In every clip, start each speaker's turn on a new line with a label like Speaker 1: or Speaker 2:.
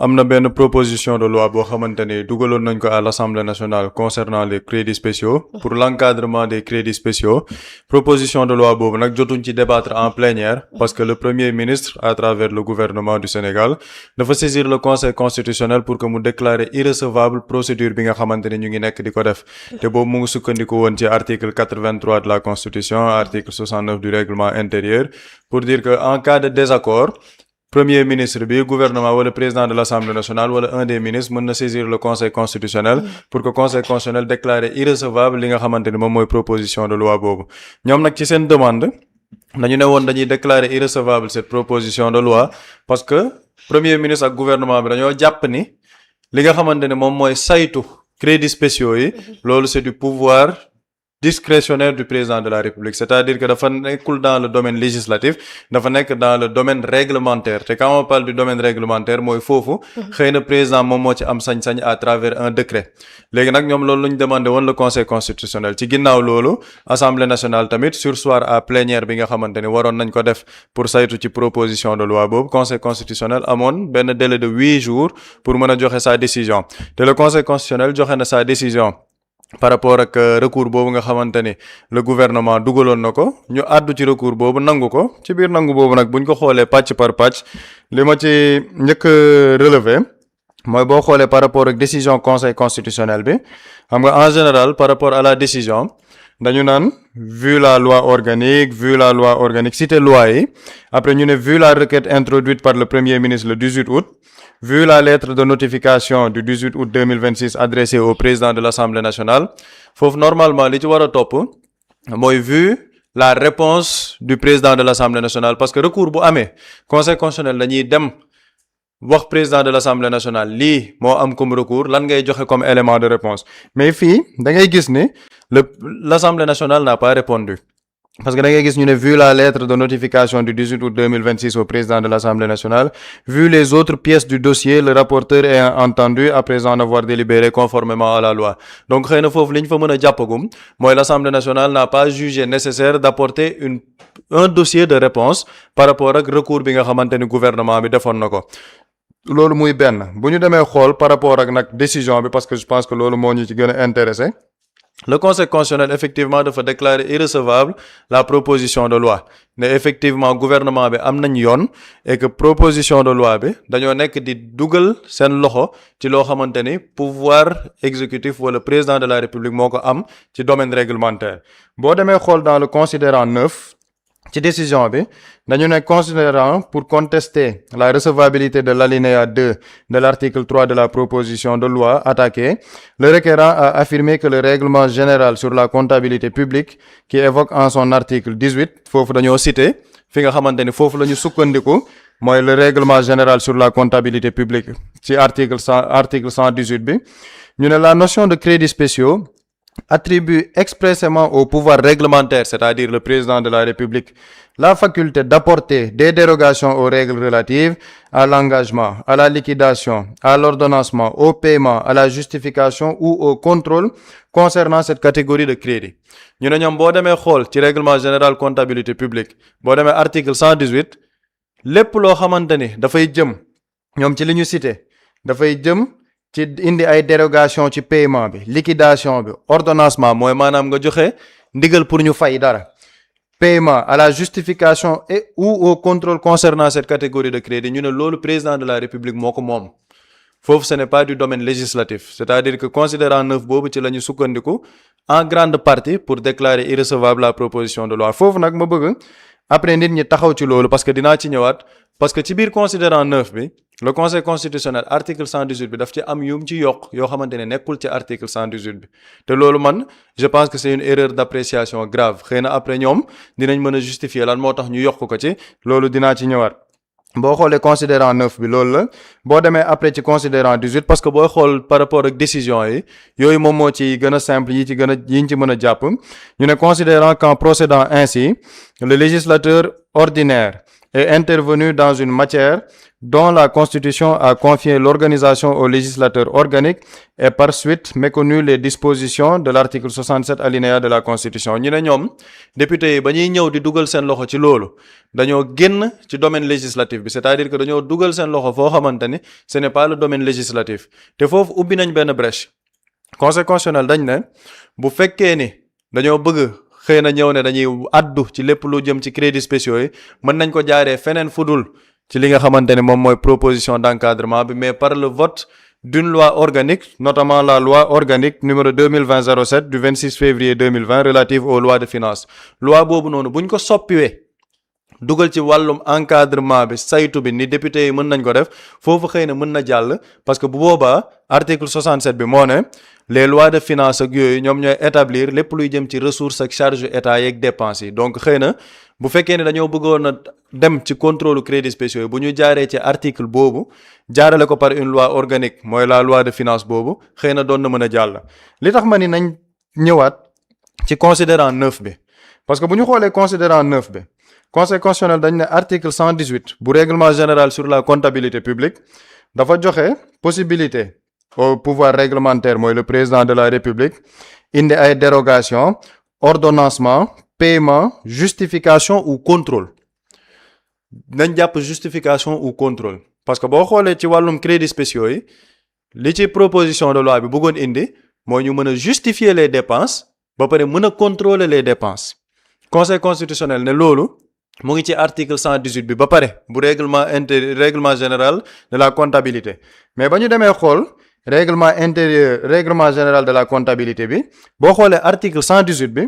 Speaker 1: am na benn proposition de loi boo xamante ni dugaloon nañ ko à l'Assemblée nationale concernant les crédits spéciaux pour l'encadrement des crédits spéciaux proposition de loi boobu nag jotuñ ci débattre en plénière parce que le premier ministre à travers le gouvernement du Sénégal dafa saisir le conseil constitutionnel pour que mu déclarer irrecevable procédure bi nga xamante ni ñu ngi nekk di ko def te boobu mu ngi sukkandiku woon ci article 83 de la constitution article 69 du règlement intérieur pour dire que en cas de désaccord premier ministre bi gouvernement wala président de l'Assemblée nationale wala un des ministres mën na saisir le conseil constitutionnel pour que conseil constitutionnel déclare irrecevable li nga xamante ni moom mooy proposition de loi boobu ñoom nag ci seen demande dañu ne woon dañuy déclarer irrecevable cette proposition de loi parce que premier ministre ak gouvernement bi dañoo jàpp ni li nga xamante ne moom mooy saytu crédits spéciaux yi loolu c'est du pouvoir discrétionnaire du président de la République c'est-à-dire que dafa nekkul dans le domaine législatif dafa nekk dans le domaine réglementaire te quand on parle du domaine réglementaire mooy foofu xëy na président moom moo ci am sañ-sañ à travers un décret léegi nag ñoom loolu lu ñu demandé woon le conseil constitutionnel ci ginnaaw loolu assemblée nationale tamit surseoir à plénière bi nga xamante ni waroon nañ ko def pour saytu ci proposition de loi boobu conseil constitutionnel amoon benn délai de 8 jours pour mën a joxe sa décision te le conseil constitutionnel joxe na sa décision par rapport ak recours boobu nga xamante ni le gouvernement dugaloon na ko ñu àddu ci recours boobu nangu ko ci biir nangu boobu nag buñ ko xoolee pàcc par pàcc li ma ci njëkk relever mooy boo xoolee par rapport ak décision conseil constitutionnel bi xam nga en général par rapport à la décision dañu naan vu la loi organique cité loi yi après ñu ne vu la requête introduite par le premier ministre le 18 août vu la lettre de notification du 18 août 2026 adressée au président de l'Assemblée nationale foofu normalement li ci war a topp mooy vu la réponse du président de l'Assemblée nationale parce que recours bu amee conseil constitutionnel dañuy dem wax président de l'Assemblée nationale lii moo am comme recours lan ngay joxe comme élément de réponse mais fii da ngay gis ni l'Assemblée nationale n'a pas répondu parce que da ngay gis ñu ne vu la lettre de notification du 18 août 2026 au président de l'Assemblée nationale vu les autres pièces du dossier le rapporteur est entendu après en avoir délibéré conformément à la loi donc xëy na foofu li ñu fa mën a jàppagum mooy l'Assemblée nationale n'a pas jugé nécessaire d'apporter un dossier de réponse par rapport ak recours bi nga xamante ni gouvernement bi defoon na ko loolu muy benn bu ñu demee xool par rapport ak nag décision bi parce que je pense que loolu moo ñu ci gën a intéressé le conseil constitutionnel effectivement dafa déclarer irrecevable la proposition de loi ne effectivement gouvernement bi am nañ yoon et que proposition de loi bi dañoo nekk di dugal seen loxo ci loo xamante ni pouvoir exécutif wala président de la République moo ko am ci domaine réglementaire boo demee xool dans le considérant 9 ci décision bi dañu ne considérant pour contester la recevabilité de l'alinéa 2 de l'article 3 de la proposition de loi attaquée, le requérant a affirmé que le règlement général sur la comptabilité publique qui évoque en son article 18 foofu dañoo cité fi nga xamante ni foofu la ñu sukkandiku mooy le règlement général sur la comptabilité publique ci article 118 bi ñu ne la notion de crédits spéciaux attribue expressément au pouvoir réglementaire, c'est-à-dire le président de la République, la faculté d'apporter des dérogations aux règles relatives à l'engagement, à la liquidation, à l'ordonnancement, au paiement, à la justification ou au contrôle concernant cette catégorie de crédit. ñu ne ñoom boo demee xool ci règlement général comptabilité publique boo demee article 118 lépp loo xamante ni dafay jëm ñoom ci li ñu cité dafay jëm ci indi ay dérogation ci paiement bi liquidation bi ordonnancement mooy maanaam nga joxe ndigal pour ñu fay dara paiement à la justification et ou au contrôle concernant cette catégorie de crédit ñu ne loolu président de la République moo ko moom foofu ce n'est pas du domaine législatif c'est-à-dire que considérant 9 boobu ci la ñu sukkandiku en grande partie pour déclarer irrecevable la proposition de loi foofu nag ma bëgg après nit ñi taxaw ci loolu parce que dinaa ci ñëwaat parce que ci biir considérant 9 bi le conseil constitutionnel article 118 bi daf ci am yum ci yokk yoo xamante ne nekkul ci article 118 bi te loolu man je pense que c'est une erreur d'appréciation grave xëy na après ñoom dinañ mën a justifier lan moo tax ñu yokk ko ci loolu dinaa ci ñëwaat boo xoolee considérant 9 bi loolu la boo demee après ci considérant 18 parce que booy xool par rapport ak décision yi yooyu moom moo ci gën a simple yi ñu ci mën a jàpp ñu ne considérant qu'en procédant ainsi le législateur ordinaire est intervenu dans une matière dont la Constitution a confié l'organisation au législateur organique et par suite méconnu les dispositions de l'article 67 alinéa de la Constitution ñu ne ñoom député yi ba ñuy ñëw di dugal seen loxo ci loolu dañoo génn ci domaine législatif bi c'est-à-dire que dañoo dugal seen loxo foo xamante ni ce n'est pas le domaine législatif te foofu ubbi nañ benn brèche conseil constitutionnel dañ ne bu fekkee ni dañoo bëgg xëy na ñëw ne dañuy addu ci lépp lu jëm ci crédits spéciaux yi mën nañ ko jaaree feneen fudul ci li nga xamante ne moom mooy proposition d'encadrement bi mais par le vote d'une loi organique notamment la loi organique numéro 2020-07 du 26 février 2020 relative aux lois de finances loi boobu noonu buñ ko soppiwee dugal ci wàllum encadrement bi saytu bi ni député yi mën nañ ko def foofu xëy na mën na jàll parce que bu boobaa article 67 bi moo ne les lois de finances ak yooyu ñoom ñooy établir lépp luy jëm ci ressources ak charge état yeeg dépenses yi donc xëy na bu fekkee ne dañoo bëggoon a dem ci contrôle crédits spéciaux yi bu ñu jaaree ci article boobu jaarale ko par une loi organique mooy la loi de finances boobu xëy na doon na mën a jàll li tax ma ni nañ ñëwaat ci considérant 9 bi parce que bu ñu xoolee considérant 9 bi conseil constitutionnel dañ ne article 118 bu règlement général sur la comptabilité publique dafa joxe possibilité au pouvoir réglementaire mooy le président de la république indi ay dérogation ordonnancement paiement justification ou contrôle nañ jàpp justification ou contrôle parce que boo xoolee ci wàllum crédits spéciaux yi li ci proposition de loi bi bëggoon indi mooy ñu mën a justifier les dépenses ba pare mën a contrôler les dépenses conseil constitutionnel ne loolu mu ngi ci article 118 bi ba pare bu règlement général de la comptabilité mais ba ñu demee xool règlement général de la comptabilité bi boo xoolee article 118 bi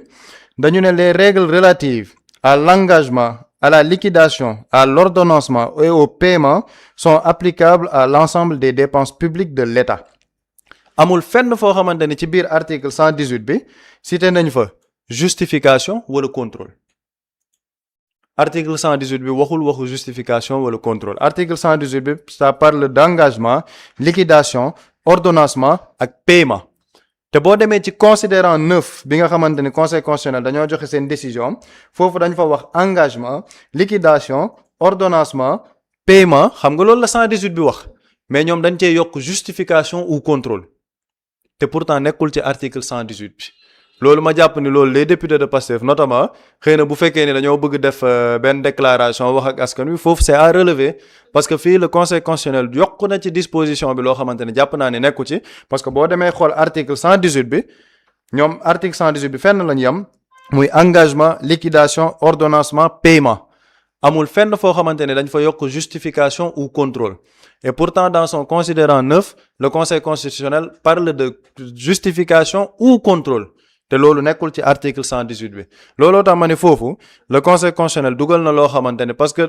Speaker 1: dañu ne les règles relatives à l'engagement à la liquidation à l'ordonnancement et au paiement sont applicables à l'ensemble des dépenses publiques de l'État amul fenn foo xamante ni ci biir article 118 bi cité nañ fa justification wala contrôle article 118 bi waxu justification wala contrôle article 118 bi ça parle d'engagement liquidation ordonnancement ak paiement te boo demee ci considérant 9 bi nga xamante ni conseil constitutionnel dañoo joxe seen décision foofu dañ fa wax engagement liquidation ordonnancement paiement xam nga loolu la 118 bi wax mais ñoom dañ cee yokk justification ou contrôle te pourtant nekkul ci article 118 bi loolu ma jàpp ni loolu les députés de Pastef notamment xëy na bu fekkee ni dañoo bëgg def benn déclaration wax ak askan wi foofu c'est à relever parce que fii le conseil constitutionnel yokk na ci disposition bi loo xamante ne jàpp naa ne nekku ci parce que boo demee xool article 118 bi ñoom article 118 bi fenn lañu yem muy engagement liquidation ordonnancement paiement amul fenn foo xamante ne dañ fa yokk justification ou contrôle et pourtant dans son considérant 9 le conseil constitutionnel parle de justification ou contrôle te loolu nekkul ci article 118 bi looloo tax ma ne foofu le conseil constitutionnel dugal na loo xamante ne parce que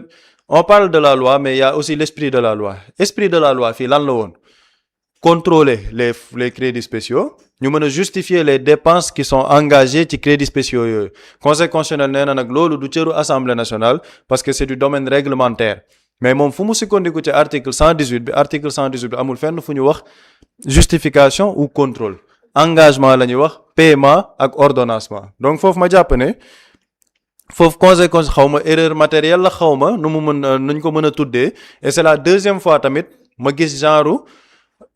Speaker 1: on parle de la loi mais il y a aussi l'esprit de la loi esprit de la loi fii lan la woon contrôler les crédits spéciaux ñu mën a justifier les dépenses qui sont engagées ci crédits spéciaux yooyu conseil constitutionnel nee na nag loolu du cëru assemblée nationale parce que c'est du domaine réglementaire mais moom fu mu sukkandiku ci article 118 bi amul fenn fu ñu wax justification ou contrôle engagement la ñuy wax paiement ak ordonnancement donc foofu ma jàpp ne foofu conseil xaw ma erreur matérielle la xaw ma nuñ ko mën a tuddee et c'est la deuxième fois tamit ma gis genre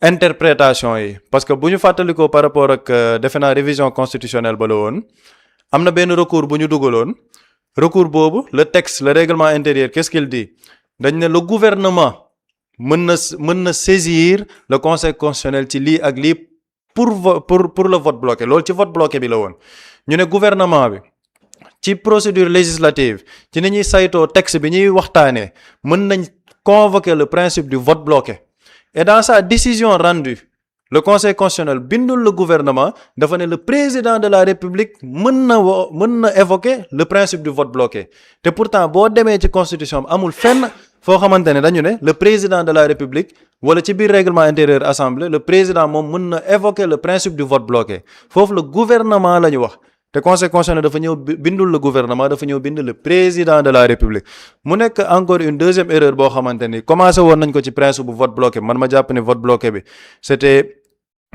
Speaker 1: interprétation yi parce que bu ñu fàttalikoo par rapport ak defe naa révision constitutionnelle ba la woon am na benn recours bu ñu dugaloon recours boobu le texte le règlement intérieur qu'est-ce qu'il dit dañ ne le gouvernement mën na saisir le conseil constitutionnel ci lii ak lii pour le vote bloqué loolu ci vote bloqué bi la woon ñu ne gouvernement bi ci procédure législative ci ni ñuy saytoo texte bi ñuy waxtaanee mën nañ convoquer le principe du vote bloqué et dans sa décision rendue le conseil constitutionnel bindul le gouvernement dafa ne le président de la république mën na évoquer le principe du vote bloqué te pourtant boo demee ci constitution bi amul fenn foo xamante ne dañu ne le président de la république wala ci biir règlement intérieur assemblée le président moom mën na évoquer le principe du vote bloqué foofu le gouvernement la ñu wax te conseil constitutionnel dafa ñëw bindul le gouvernement dafa ñëw bind le président de la république mu nekk encore une deuxième erreur boo xamante ni commencé woon nañ ko ci principe bu vote bloqué man ma jàpp ne vote bloqué bi c'était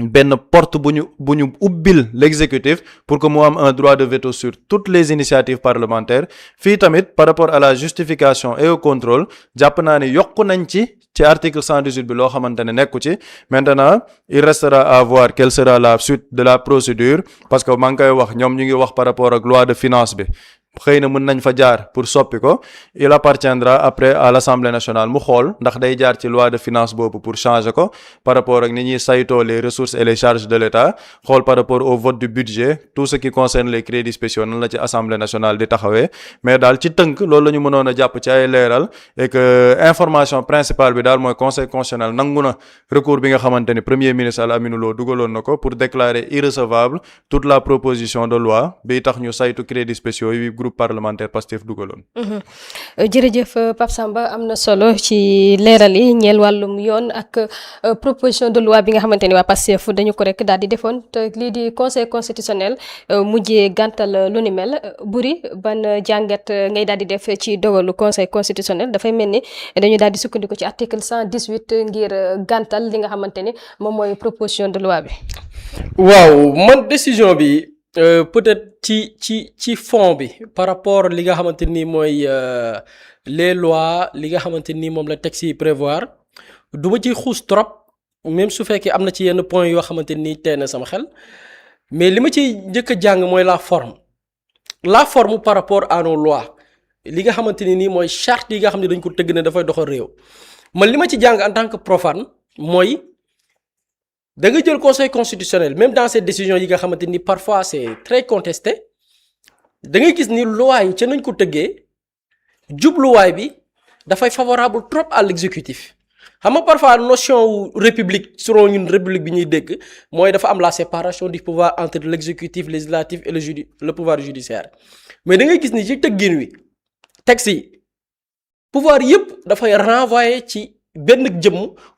Speaker 1: benn porte bu ñu ubbil l'exécutif pour que mu am un droit de veto sur toutes les initiatives parlementaires fii tamit par rapport à la justification et au contrôle jàpp naa ne yokku nañ ci article 118 bi loo xamante ne nekku ci maintenant il restera à voir quelle sera la suite de la procédure parce que maa ngi koy wax ñoom ñu ngi wax par rapport ak loi de finance bi xëy na mën nañ fa jaar pour soppi ko il appartiendra après à l'Assemblée nationale mu xool ndax day jaar ci loi de finance boobu pour changer ko par rapport ak ni ñuy saytoo les ressources et les charges de l'État xool par rapport au vote du budget tout ce qui concerne les crédits spéciaux nan la ci Assemblée nationale di taxawee mais daal ci tënk loolu la ñu mënoon a jàpp ci ay leeral et que information principale bi daal mooy conseil constitutionnel nangu na recours bi nga xamante ni premier ministre Al Amine Lo dugaloon na ko pour déclarer irrecevable toute la proposition de loi bi tax ñu saytu crédits spéciaux yi groupe parlementaire Pastef dugaloon.
Speaker 2: jërëjëf Pape Samba am na solo ci leeral yi ñeel wàllum yoon ak proposition de loi bi nga xamante ni waa Pastef dañu ko rek daal di defoon te lii di conseil constitutionnel mujjee gàntal lu ni mel Boury ban jàngat ngay daal di def ci dogalu conseil constitutionnel dafay mel ni dañu daal di sukkandiku ci article 118 ngir gàntal li nga xamante ni moom mooy proposition de loi bi.
Speaker 3: waaw man décision bi. Peut-être ci fond bi par rapport li nga xamante ni mooy les lois li nga xamante ni moom la texte yi prévoir du ma ci xuus trop même su fekkee am na ci yenn point yoo xamante ni tee na sama xel mais li ma ciy njëkk a jàng mooy la forme par rapport à nos lois li nga xamante ni nii mooy charte yi nga xam ne dañ ko tëgg ne dafay doxal réew man li ma ci jàng en tant que profane mooy. da nga jël conseil constitutionnel même dans ces décisions yi nga xamante ni parfois c'est très contesté da ngay gis ni loi yi ca nañ ko tëggee jubluwaay bi dafay favorable trop à l'exécutif xam nga parfois notion wu république selon ñun république bi ñuy dégg mooy dafa am la séparation du pouvoir entre l'exécutif législatif et le pouvoir judiciaire mais da ngay gis ni ci tëggin wi texte yi pouvoir yëpp dafay renvoyer ci benn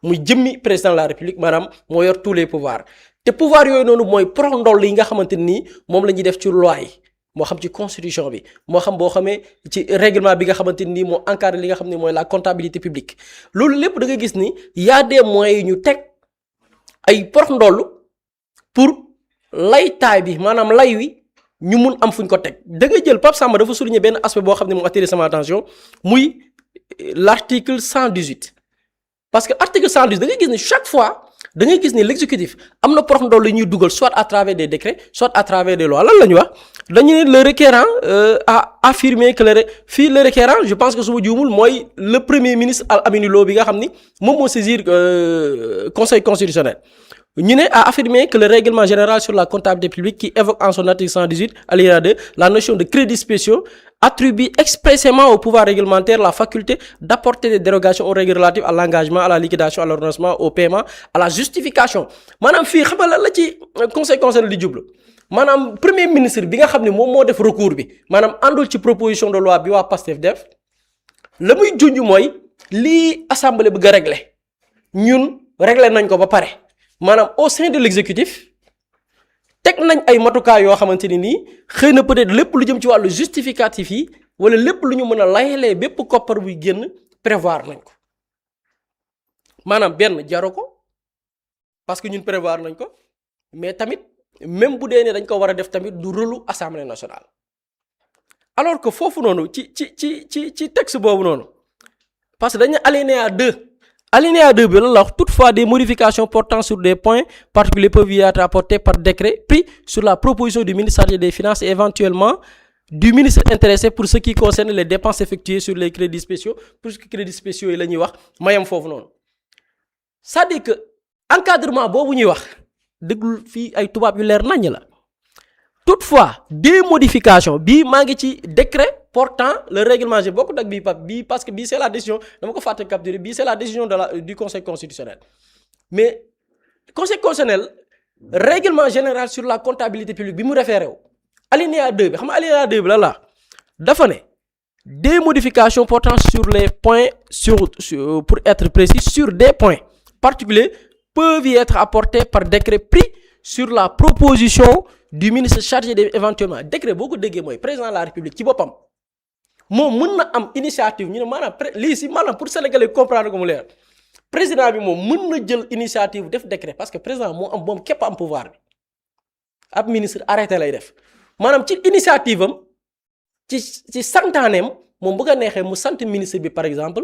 Speaker 3: muy jëmmi président de la république maanaam moo yor tous les pouvoirs te pouvoir yooyu noonu mooy prox ndoll yi nga xamante nii moom la ñuy def ci loi yi moo xam ci constitution bi moo xam boo xamee ci règlement bi nga xamante nii moo encadré li nga xam ne mooy la comptabilité publique loolu lépp da nga gis ni y a des moyens yu ñu teg ay prox ndoll pour laytaay bi maanaam lay wi ñu mun am fu ñu ko teg da nga jël Pape Samba dafa souligner benn aspect boo xam ne moo attiré sama attention muy l'article 118 parce que article 110 da ngay gis ni chaque fois da ngay gis ni l'exécutif am na prox ndoll li ñuy dugal soit à travers des décrets soit à travers des lois lan la ñu wax dañu ne le requérant a affirmé que le requérant je pense que su ma juumul mooy le premier ministre Al Amine Lo bi nga xam ni moom moo saisir conseil constitutionnel ñu ne a affirmé que le règlement général sur la comptabilité publique qui évoque en son article 118 alinéa 2 la notion de crédits spéciaux attribue expressément au pouvoir réglementaire la faculté d'apporter des dérogations aux règles relatives à l'engagement, à la liquidation, à l'ordonnancement, au paiement, à la justification maanaam fii xam nga lan la ci conseil constitutionnel di jublu maanaam premier ministre bi nga xam ne moom moo def recours bi maanaam àndul ci proposition de loi bi waa Pastef def la muy junj mooy lii assemblée bëgg a régler ñun régler nañ ko ba pare maanaam au sein de l'exécutif teg nañ ay matukaay yoo xamante ni nii xëy na peut-être lépp lu jëm ci wàllu justificatif yi wala lépp lu ñu mën a layalee bépp koppar buy génn prévoir nañ ko maanaam benn jaru ko parce que ñun prévoir nañ ko mais tamit même bu dee ne dañ ko war a def tamit du rôlu assemblée nationale alors que foofu noonu ci texte boobu noonu parce que dañu alinéa 2 bi lan la wax toutefois des modifications portant sur des points particuliers peuvent y être apportées par décret pris sur la proposition du ministre chargé des finances et éventuellement du ministre intéressé pour ce qui concerne les dépenses effectuées sur les crédits spéciaux puisque crédits spéciaux yi la ñuy wax mayam foofu noonu c'est-à-dire que encadrement boobu ñuy wax déglu fii ay tubaab yu leer naññ la toutefois des modifications bii maa ngi ci décret portant le règlement g bokkut ak bii parce que bii c'est la décision dama ko fàtte capturer bii c'est la décision du conseil constitutionnel mais conseil constitutionnel règlement général sur la comptabilité publique bi mu référé wu alinéa 2 bi xam nga alinéa 2 bi la dafa ne des modifications portant sur les points sur pour être précis sur des points particuliers peuvent y être apportées par décret pris sur la proposition du ministre chargé éventuellement décret boo ko déggee mooy président de la république ci boppam moom mën na am initiative ñu ne maanaam lii si maanaam pour sénégalais comprendre ko mu leer président bi moom mën na jël initiative def décret parce que président moo am moom képp am pouvoir bi ab ministre arrêté lay def maanaam ci initiative am ci santaaneem moom bu ko neexee mu sant ministre bi par exemple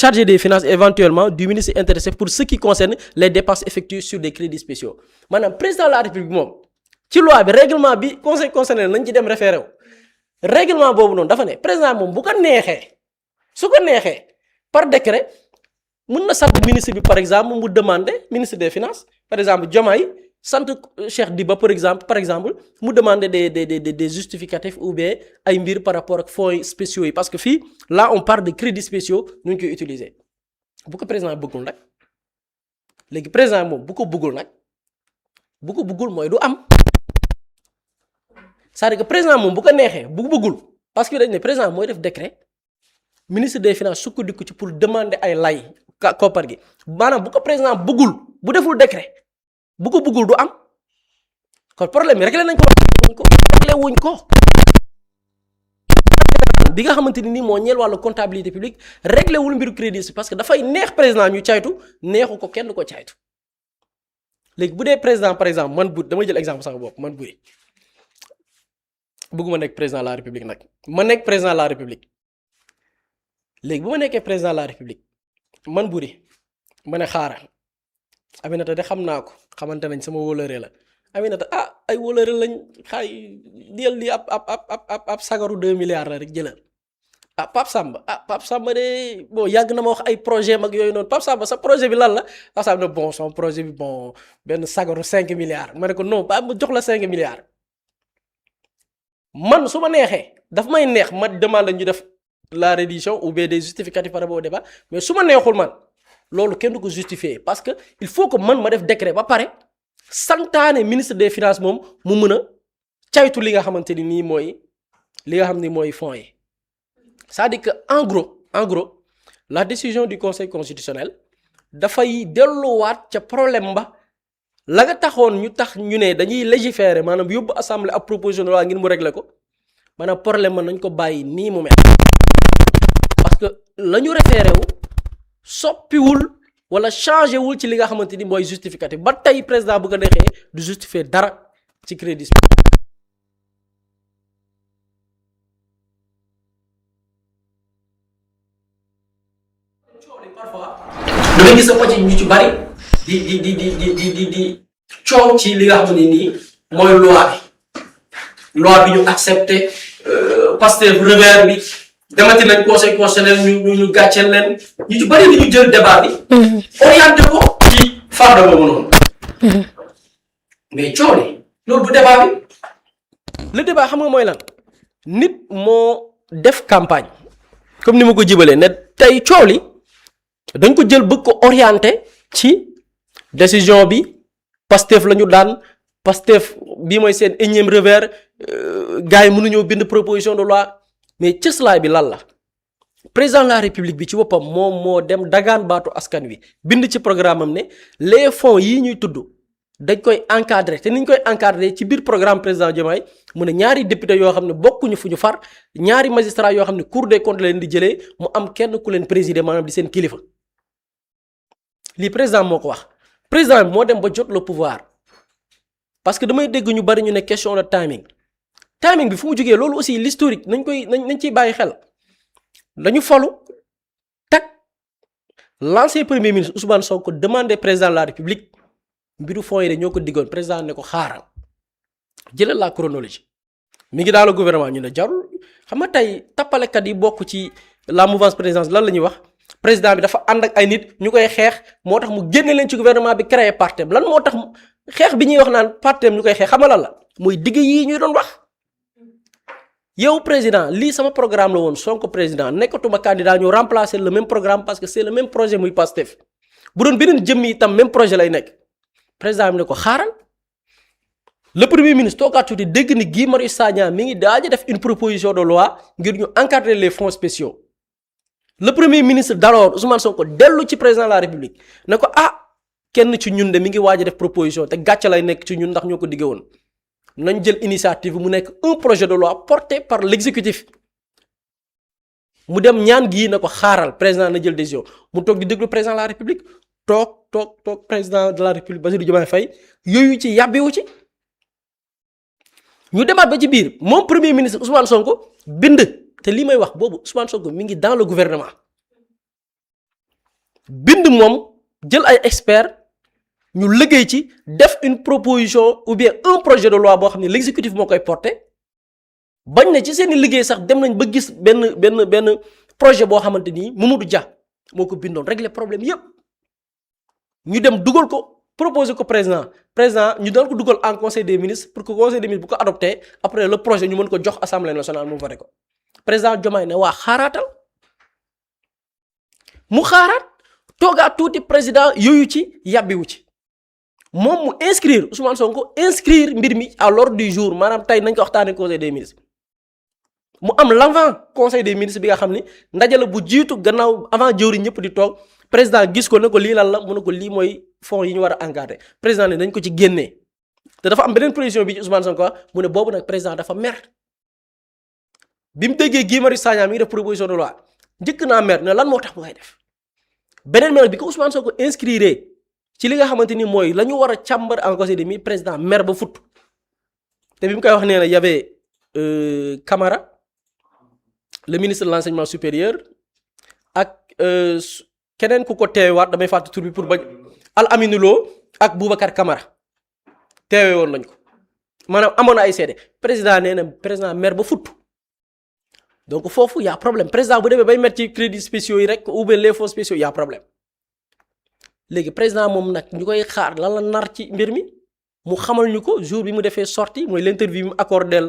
Speaker 3: chargé des finances éventuellement du ministre intéressé pour ce qui concerne les dépenses effectuées sur des crédits spéciaux maanaam président de la république moom ci loi bi règlement bi conseil constitutionnel nañ ci dem référé wu règlement boobu noonu dafa ne président moom bu ko neexee su ko neexee par décret mën na sant ministre bi par exemple mu demander ministre des finances par exemple Diomaye sant Cheikh Diba par exemple mu demander des justificatifs ou bien ay mbir par rapport ak fonds spéciaux yi parce que fii là on parle de crédits spéciaux ñu ngi koy utiliser bu ko président bëggul nag léegi président moom bu ko bëggul mooy du am c'est-à-dire que président moom bu ko neexee bu bëggul parce que dañ ne président mooy def décret ministre des finances sukkandiku ci pour demander ay lay koppar gi maanaam bu ko président bëggul bu deful décret bu ko bëggul du am kon problème bi réglé nañ ko réglé wuñ ko bi nga xamante ni nii moo ñeel wàllu comptabilité publique réglé wul mbiru crédit parce que dafay neex président ñu caytu neexu ko kenn ko caytu léegi bu dee président par exemple man bu dama jël exemple sax bopp man buri bëgguma nekk président de la république nag ma nekk président de la république léegi bu ma nekkee président de la république man buri ma ne xaaral Aminata de xam naa ko xamante nañ sama wóolare la Aminata ay wóolare lañ xaay diyal li ab sagaru 2 milliards la rek jëlal Pape Samba de bon yàgg na ma wax ay projet mag yooyu noonu Pape Samba sa projet bi lan la Pape Samba ne bon son projet bi bon benn sagaru 5 milliards ma ne ko non ba ma jox la 5 milliards man su ma neexee daf may neex ma demande ñu def la reddition ou bien des justificatifs par rapport au débat mais su ma neexul man loolu kenn du ko justifier parce que il faut que man ma def décret ba pare santaane ministre des finances moom mu mën a caytu li nga xamante ni nii mooy li nga xam ni mooy fonds yi c'est-à-dire que en gros la décision du conseil constitutionnel dafay delluwaat ca problème ba la nga taxoon ñu ne dañuy légiférer maanaam yóbbu assemblée ab proposition de loi ngir mu régler ko maanaam problème man nañ ko bàyyi nii mu mel parce que la ñu référé wu soppiwul wala changé wul ci li nga xamante ni mooy justificatif ba tey président bu ko neexee du justifier dara ci crédit parfois da ngay gis sa pàcc ñu ci bari di coow ci li nga xam ne nii mooy loi bi ñu accepté Pastef revers bi demati nañ conseil constitutionnel ñu gàcceel leen ñu ci bari ñu jël débat bi orienté ko ci farda boobu noonu mais coow li loolu du débat bi le débat xam nga mooy lan nit moo def campagne comme ni ma ko jibalee ne tey coow li dañ ko jël bëgg ko orienté ci décision bi Pastef la ñu daan Pastef bii mooy seen énième revers gars yi mënuñoo bind proposition de loi mais cëslaay bi lan la président de la république bi ci boppam moom moo dem dagaan baatu askan wi bind ci programme am ne les fonds yii ñuy tudd dañ koy encadrer te ni ñu koy encadrer ci biir programme président Diomaye mu ne ñaari député yoo xam ne bokkuñu fu ñu far ñaari magistrat yoo xam ne cour des comptes leen di jëlee mu am kenn ku leen présider maanaam di seen kilifa lii président moo ko wax président bi moo dem ba jot le pouvoir parce que damay dégg ñu bari ñu ne question de timing bi fu mu jógee loolu aussi l'historique nañ ciy bàyyi xel dañu falu tak l'ancien premier ministre Ousmane Sonko demandé président de la république mbiru fonds yi de ñoo ko diggoon président ne ko xaaral jëlal la chronologie mi ngi dans le gouvernement ñu ne jarul xam nga tey tappalekat yi bokk ci la mouvance présidentielle lan la ñuy wax président bi dafa ànd ak ay nit ñu koy xeex moo tax mu génne leen ci gouvernement bi créé partem lan moo tax xeex bi ñuy wax naan partem ñu koy xeex xam nga lan la mooy digg yii ñuy doon wax yow président lii sama programme la woon Sonko président nekkatuma candidat ñu remplacer le même programme parce que c'est le même projet muy Pastef bu doon beneen jëmm itam même projet lay nekk président bi ne ko xaaral le premier ministre toogaat tuuti dégg ni Guy Marius Sagna mi ngi daaja def une proposition de loi ngir ñu encadrer les fonds spéciaux le premier ministre d'alors Ousmane Sonko dellu ci président de la République ne ko kenn ci ñun de mi ngi waaj a def proposition te gàcce lay nekk ci ñun ndax ñoo ko digge woon nañ jël initiative mu nekk un projet de loi porté par l'exécutif mu dem ñaan gii na ko xaaral président na jël décision mu toog di déglu président de la république toog président de la république Bassirou Diomaye Faye yooyu ci yàbbiwu ci ñu demaat ba ci biir moom premier ministre Ousmane Sonko bind te lii may wax boobu Ousmane Sonko mi ngi dans le gouvernement bind moom jël ay experts ñu liggéey ci def une proposition ou bien un projet de loi boo xam ne l'exécutif moo koy porté bañ ne ci seeni liggéey sax dem nañ ba gis benn projet boo xamante ni Mamadou Dia moo ko bindoon régler problème yépp ñu dem dugal ko proposer ko président ñu dal ko dugal en conseil des ministres pour que conseil des ministres bu ko adopté après le projet ñu mën ko jox assemblée nationale mu voté ko président Diomaye ne waa xaaraatal mu xaaraat toogaat tuuti président yooyu ci yàbbiwu ci moom mu inscrire Ousmane Sonko inscrire mbir mi à l'ordre du jour maanaam tey nañ ko waxtaanee conseil des ministres mu am l'avant conseil des ministres bi nga xam ni ndaje la bu jiitu gannaaw avant jëwriñ ñëpp di toog président gis ko ne ko lii lan la mu ne ko lii mooy fonds yi ñu war a encadrer président ne dañ ko ci génnee te dafa am beneen position bi ci Ousmane Sonko mu ne boobu nag président dafa mer bi mu déggee Guy Marius Sagna mi ngi def proposition de loi njëkk naa mer ne lan moo tax mu koy def beneen mer bi ko Ousmane Sonko inscrire ci li nga xamante ni mooy la ñu war a càmbar en conseil des ministres président mer ba fut te bi mu koy wax nee na y avait Camara le ministre de l'enseignement supérieur ak keneen ku ko teewaat damay fàtte tur bi pour bañ Al Aminou Lo ak Boubacar Camara teewe woon nañ ko maanaam amoon na ay seede président nee na président mer ba fut donc foofu y a problème président bu demee bay met ci crédits spéciaux yi rek ou bien les fonds spéciaux y a problème léegi président moom nag ñu koy xaar lan la nar ci mbir mi mu xamal ñu ko jour bi mu defee sortie mooy l'interview mu accordé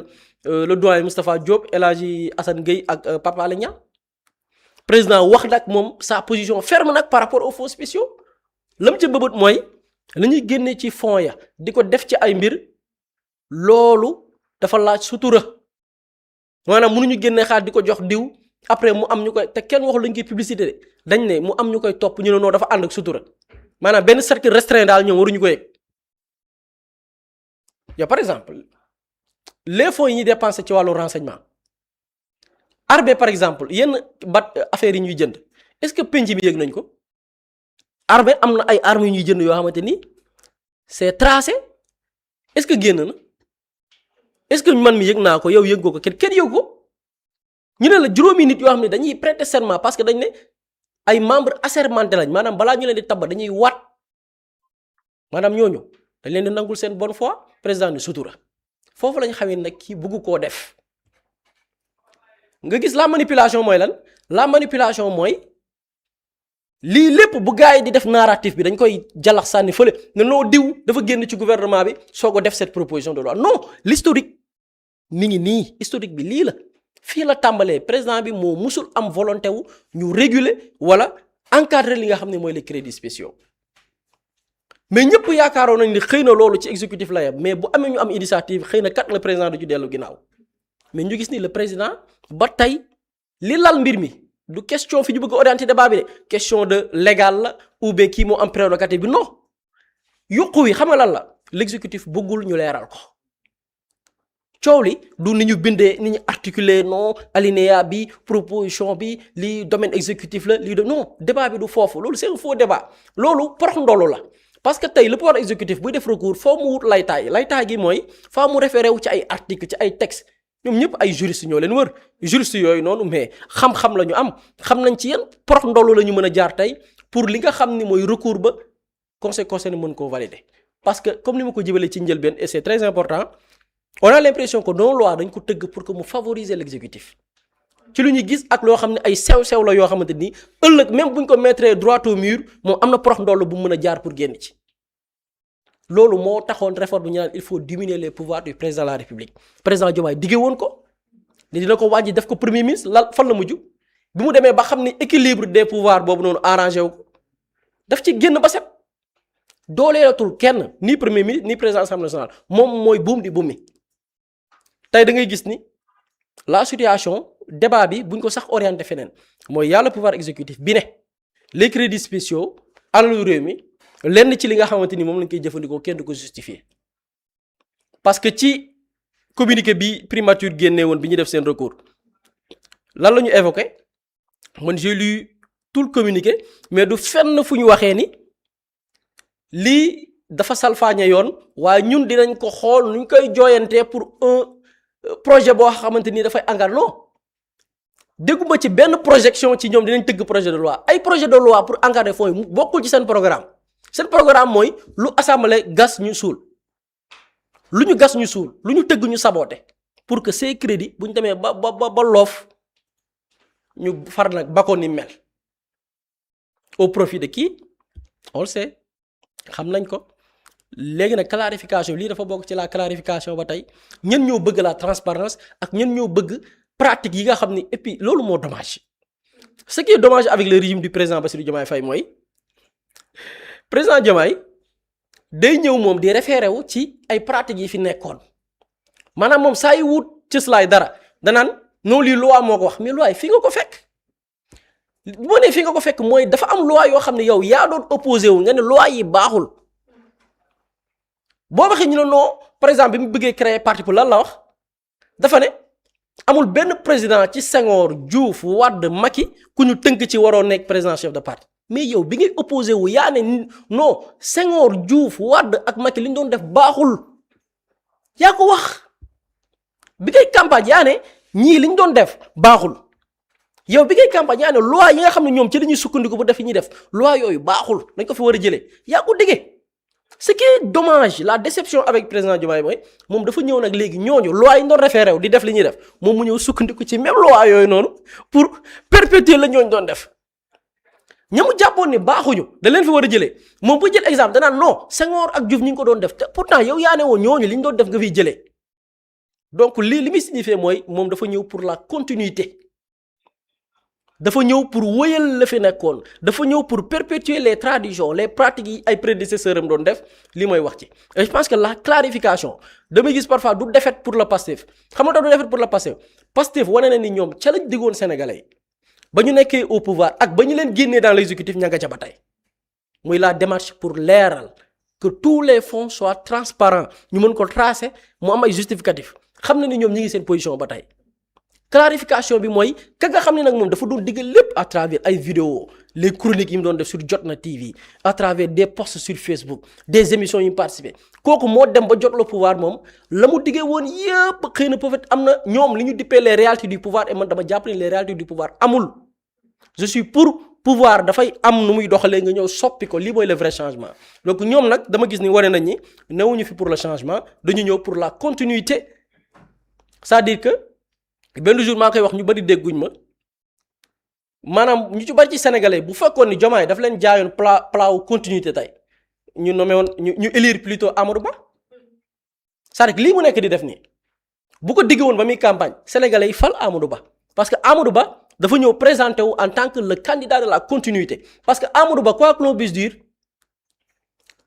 Speaker 3: le doyen Moustapha Diop El Hadji Assane Gueye ak Papa Alé Niang président wax nag moom sa position ferme nag par rapport aux fonds spéciaux lam ca bëbët mooy la ñuy génnee ci fonds ya di ko def ci ay mbir loolu dafa laaj sutura maanaam mënuñu génnee xaar di ko jox diw après mu am ñu koy te kenn waxul lañ koy publicité de dañ ne mu am ñu koy topp ñu ne non dafa ànd ak sutura maanaam benn cercle restreint daal ñoom waruñu ko yëg yow par exemple les fonds yi ñuy dépensé ci wàllu renseignement armée par exemple yenn affaires yi ñuy jënd est-ce que penc mi yëg nañ ko armée am na ay armes yu ñuy jënd yoo xamante ni c'est tracé est-ce que génn na est-ce que man mi yëg naa ko yow yëg nga ko kenn yëg ko ñu ne la juróomi nit yoo xam ne dañuy prêter serment parce que dañ ne ay membres assermentés lañ maanaam balaa ñu leen di tabba dañuy waat maanaam ñooñu dañ leen di nangul seen bonne foi président ni sutura foofu lañ xamee nag kii bëgg koo def nga gis la manipulation mooy lan la manipulation mooy lii lépp bu gars yi di def narratif bi dañ koy jalax sànni fële ne noo diw dafa génn ci gouvernement bi soo ko def cette proposition de loi non l'historique mi ngi nii historique bi lii la fii la tàmbalee président bi moo musul am volonté wu ñu réguler wala encadrer li nga xam ne mooy les crédits spéciaux mais ñëpp yaakaaroon nañ ni xëy na loolu ci exécutif la yem mais bu amee ñu am initiative xëy na kat le président du ci dellu ginnaaw mais ñu gis ni le président ba tey li lal mbir mi du question fi ñu bëgg a orienter débat bi de question de légal la ou bien kii moo am prérogative bi non yuqu wi xam nga lan la l'exécutif bëggul ñu leeral ko coow li du ni ñu bindee ni ñu articuler non alinéa bi proposition bi lii domaine exécutif la lii de non débat bi du foofu loolu c'est un faux débat loolu porox ndolu la parce que tey le pouvoir exécutif buy def recours foo mu wut laytaay gi mooy faa mu référé wu ci ay article ci ay texte ñoom ñëpp ay juristes ñoo leen wër juristes yooyu noonu mais xam-xam la ñu am xam nañ ci yan porox ndolu la ñu mën a jaar tey pour li nga xam ni mooy recours ba conseil concerné mën koo valider parce que comme ni ma ko jibalee ci njëlbeen et c'est très important on a l'impression que non loi dañ ko tëgg pour que mu favoriser l'exécutif ci lu ñu gis ak loo xam ne ay sew-sew la yoo xamante ni ëllëg même buñ ko mettre droit au mur moom am na porox ndoll bu mu mën a jaar pour génn ci loolu moo taxoon réforme bi ñu naan il faut diminuer les pouvoirs du président de la république président Diomaye diggee woon ko ne dina ko wàññi def ko premier ministre fan la mujj bi mu demee ba xam ni équilibre des pouvoirs boobu noonu arrangé wu ko daf ci génn ba set dooleelatul kenn ni premier ministre ni président assemblée nationale moom mooy buum di buumi tey da ngay gis ni la situation débat bi buñ ko sax orienté feneen mooy yàlla pouvoir exécutif bi ne les crédits spéciaux alalu réew mi lenn ci li nga xamante ni moom lañ koy jëfandikoo kenn du ko justifier parce que ci communiqué bi primature génnee woon bi ñu def seen recours lan la ñu évoqué man j'ai lu tout le communiqué mais du fenn fu ñu waxee ni lii dafa salfaañe yoon waaye ñun dinañ ko xool nuñ koy jooyantee pour un projet boo xamante ni dafay engagé non dégguma ci benn projection ci ñoom dinañ tëgg projet de loi ay projet de loi pour encadrer fonds yi bokkul ci seen programme mooy lu assemblée gas ñu suul lu ñu gas ñu suul lu ñu tëgg ñu saboté pour que ces crédits bu ñu demee ba loof ñu far nag bakkoon ni mel au profit de qui on le sait xam nañ ko léegi nag clarification lii dafa bokk ci la clarification ba tey ñen ñoo bëgg la transparence ak ñen ñoo bëgg pratique yi nga xam ni et puis loolu moo dommage ce qui est dommage avec le régime du président Bassirou Diomaye Faye mooy président Diomaye day ñëw moom di référé wu ci ay pratiques yi fi nekkoon maanaam moom saa yu wut cëslaay dara danaan non lii loi moo ko wax mais loi fii nga ko fekk bu ma nee fii nga ko fekk mooy dafa am loi yoo xam ne yow yaa doon opposé wu nga ne loi yi baaxul boo waxee ñu ne non par exemple bi mu bëggee créer parti pour lan la wax dafa ne amul benn président ci Senghor Diouf Wade Macky ku ñu tënk ci waroo nekk président chef de parti mais yow bi ngay opposé wu yaa ne non Senghor Diouf Wade ak Macky li ñu doon def baaxul yaa ko wax bi ngay campagne yaa ne ñii li ñu doon def baaxul yow bi ngay campagne yaa ne loi yi nga xam ne ñoom ci la ñuy sukkandiku bu def yi ñuy def loi yooyu baaxul dañ ko fi war a jëlee yaa ko diggee ce qui est dommage la déception avec président Diomaye mooy moom dafa ñëw nag léegi ñooñu loi yi ñu doon référé wu di def li ñuy def moom mu ñëw sukkandiku ci même loi yooyu noonu pour perpétuer la ñooñu doon def ña mu jàppoon ni baaxuñu da leen fi war a jëlee moom bu jël exemple danaan non Senghor ak Diouf ñu ngi ko doon def te pourtant yow yaa ne woon ñooñu li ñu doon def nga fiy jëlee donc lii li muy signifié mooy moom dafa ñëw pour la continuité dafa ñëw pour wëyal la fi nekkoon dafa ñëw pour perpétuer les traditions les pratiques yi ay prédécesseurs am doon def li mooy wax ci et je pense que la clarification damay gis parfois du défaite pour le Pastef xam nga du défaite pour le Pastef wane na ni ñoom ca lañ diggoon Sénégalais yi ba ñu nekkee au pouvoir ak ba ñu leen génnee dans l'exécutif ña nga ca ba tey muy la démarche pour leeral que tous les fonds soient transparents ñu mën ko tracer mu am ay justificatifs xam na ni ñoom ñi ngi seen position ba tey clarification bi mooy ka nga xam ne nag moom dafa doon diggal lépp à travers ay vidéos les chroniques yi mu doon def sur Jotna TV à travers des posts sur Facebook des émissions yi mu participé kooku moo dem ba jot le pouvoir moom la mu diggee woon yëpp xëy na peut-être am na ñoom li ñu dippee les réalités du pouvoir et man dama jàpp ne les réalités du pouvoir amul je suis pour pouvoir dafay am nu muy doxalee nga ñëw soppi ko lii mooy le vrai changement donc ñoom nag dama gis ni wane nañ ni newuñu fi pour le changement dañu ñëw pour la continuité c'est-à-dire que benn jour maa koy wax ñu bari dégguñ ma maanaam ñu ci bari ci sénégalais bu fekkoon ni Diomaye daf leen jaayoon plan continuité tey ñu nommé woon ñu élire plutôt Amadou Ba c'est-à-dire que lii mu nekk di def nii bu ko digg woon ba muy campagne sénégalais yi fal Amadou Ba parce que Amadou Ba dafa ñëw présenté wu en tant que le candidat de la continuité parce que Amadou Ba quoi que l'on puisse dire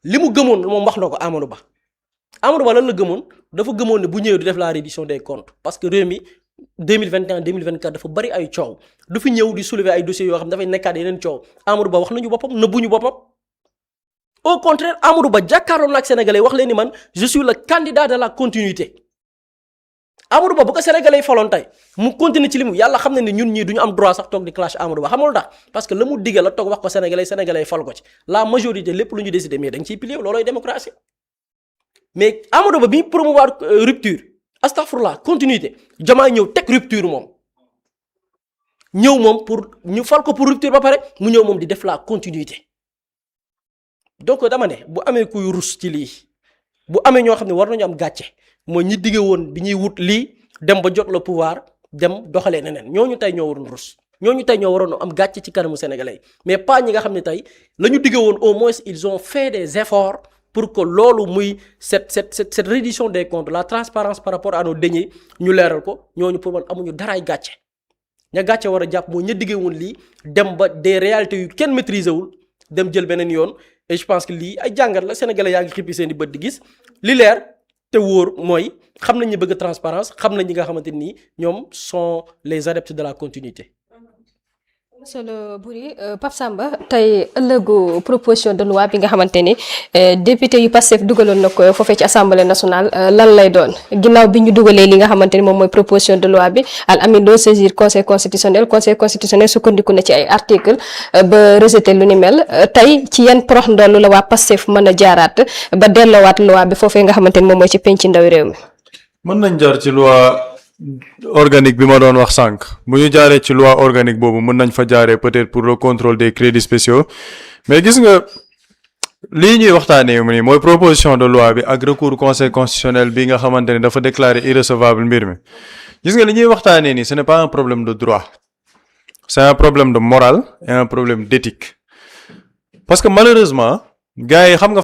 Speaker 3: li mu gëmoon moom wax na ko Amadou Ba lan la gëmoon dafa gëmoon ne bu ñëwee du def la reddition des comptes parce que réew mi 2021 2024 dafa bari ay coow du fi ñëw di soulever ay dossiers yoo xam dafay nekkaat yeneen coow Amadou Ba wax nañu boppam nëbbuñu boppam au contraire Amadou Ba jàkkaarloo na ak sénégalais wax leen ni man je suis le candidat de la continuité Amadou Ba bu ko sénégalais faloon tey mu continuer ci li mu yàlla xam ne ni ñun ñii duñu am droit sax toog di clash Amadou Ba xamul tax parce que la mu digge la toog wax ko sénégalais fal ko ci la majorité lépp lu ñu décidé mais dañ ciy plié loolooy démocratie mais Amadou Ba bi promouvoir rupture astafurlah continuité Diomaye ñëw teg rupture moom ñëw moom pour ñu fal ko pour rupture ba pare mu ñëw moom di def la continuité donc dama ne bu amee kuy rus ci lii bu amee ñoo xam ne war nañu am gàcce mooy ñi digge woon bi ñuy wut lii dem ba jot le pouvoir dem doxalee neneen ñooñu tey ñoo waroon rus ñooñu tey ñoo waroon am gàcce ci kanamu sénégalais mais pas ñi nga xam ne tey la ñu digge woon au moins ils ont fait des efforts pour que loolu muy cette reddition des comptes la transparence par rapport à nos deniers ñu leeral ko ñooñu pour man amuñu daraay gàcce ña gàcce war a jàpp mooy ña diggee woon lii dem ba des réalités yu kenn maîtriser wul dem jël beneen yoon et je pense que lii ay jàngat la sénégalais yaa ngi xippi seen i bët di gis li leer te wóor mooy xam nañ ñi bëgg transparence xam nañ ñi nga xamante nii ñoom sont les adeptes de la continuité
Speaker 2: solo Boury Pape Samba tey ëllëgu proposition de loi bi nga xamante ni député yu Pastef dugaloon na ko foofee ci assemblée nationale lan lay doon ginnaaw bi ñu dugalee li nga xamante ni moom mooy proposition de loi bi al amin doo saisir conseil constitutionnel sukkandiku na ci ay article ba rejeté lu ni mel tey ci yan prox ndollu la waa Pastef mën a jaaraat ba delloowaat loi bi foofee nga xamante ni moom mooy ci penc ndawi réew mi.
Speaker 1: mën nañ jaar ci loi organique bi ma doon wax sànq bu ñu jaaree ci loi organique boobu mën nañ fa jaaree peut-être pour le contrôle des crédits spéciaux mais gis nga lii ñuy waxtaanee nii mooy proposition de loi bi ak recours conseil constitutionnel bi nga xamante ne dafa déclarer irrecevable mbir mi gis nga li ñuy waxtaanee nii ce n'est pas un problème de droit c'est un problème de morale et un problème d'éthique parce que malheureusement gars yi xam nga